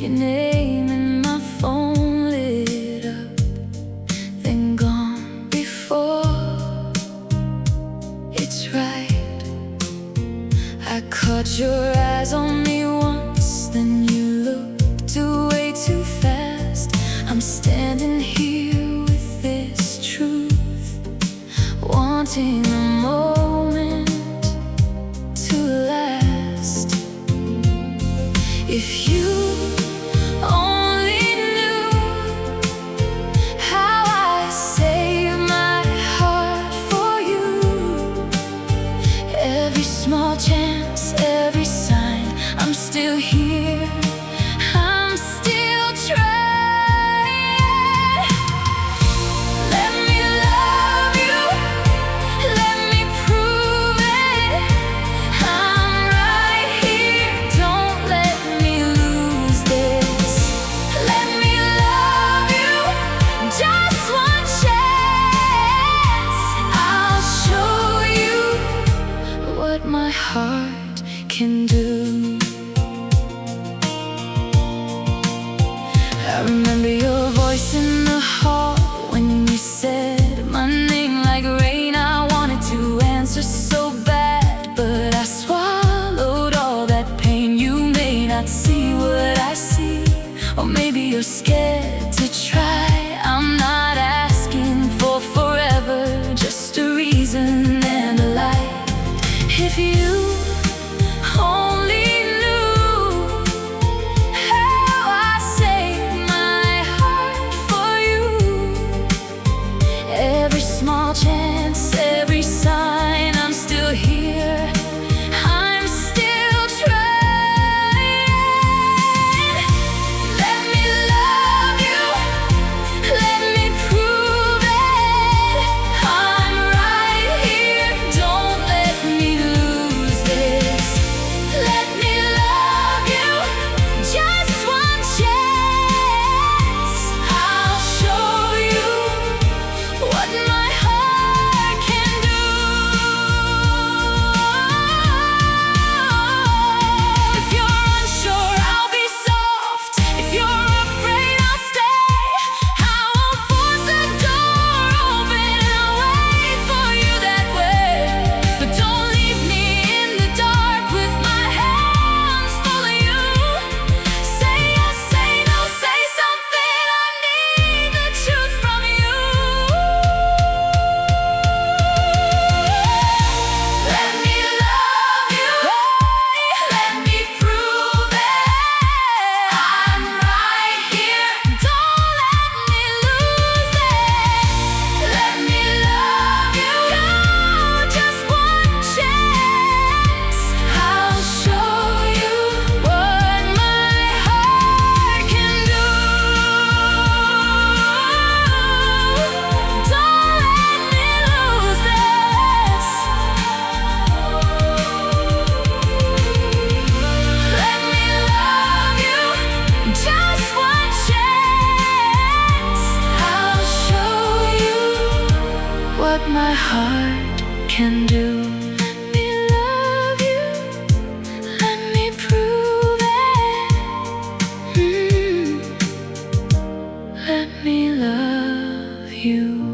your name in my phone lit up, then gone before it's right. I caught your eyes on me once, then you looked away too fast. I'm standing here with this truth, wanting a moment to last. If you only knew how I save my heart for you, every small chance, every sign, I'm still here, I'm still trying. Let me love you, let me prove it. I'm right here, don't let me lose this. Let me love you, just one chance. I'll show you what my heart can do. I remember your voice in the hall when you said my name like rain. I wanted to answer so bad, but I swallowed all that pain. You may not see what I see, or maybe you're scared to try. I'm not asking for forever, just a reason and a light. If you only knew how I saved my heart for you, every small chance, every sign, I'm still here, I'm still trying. Let me love you, let me prove it. I'm right here, don't let me lose this. Let me love you, just one chance. I'll show you what my heart can do. If you're unsure, I'll be soft. If you're afraid, I'll stay. I won't force the door open, I'll wait for you that way. But don't leave me in the dark with my hands full of you. Say yes, say no, say something, I need the truth from you. Let me love you, let me prove it. I'm right here, don't let me lose this. Let me love you, just one chance. I'll show you what my heart can do. Don't let me lose this. Let me love you, just one chance. I'll show you what my heart can do. Let me love you, let me prove it. Let me love you.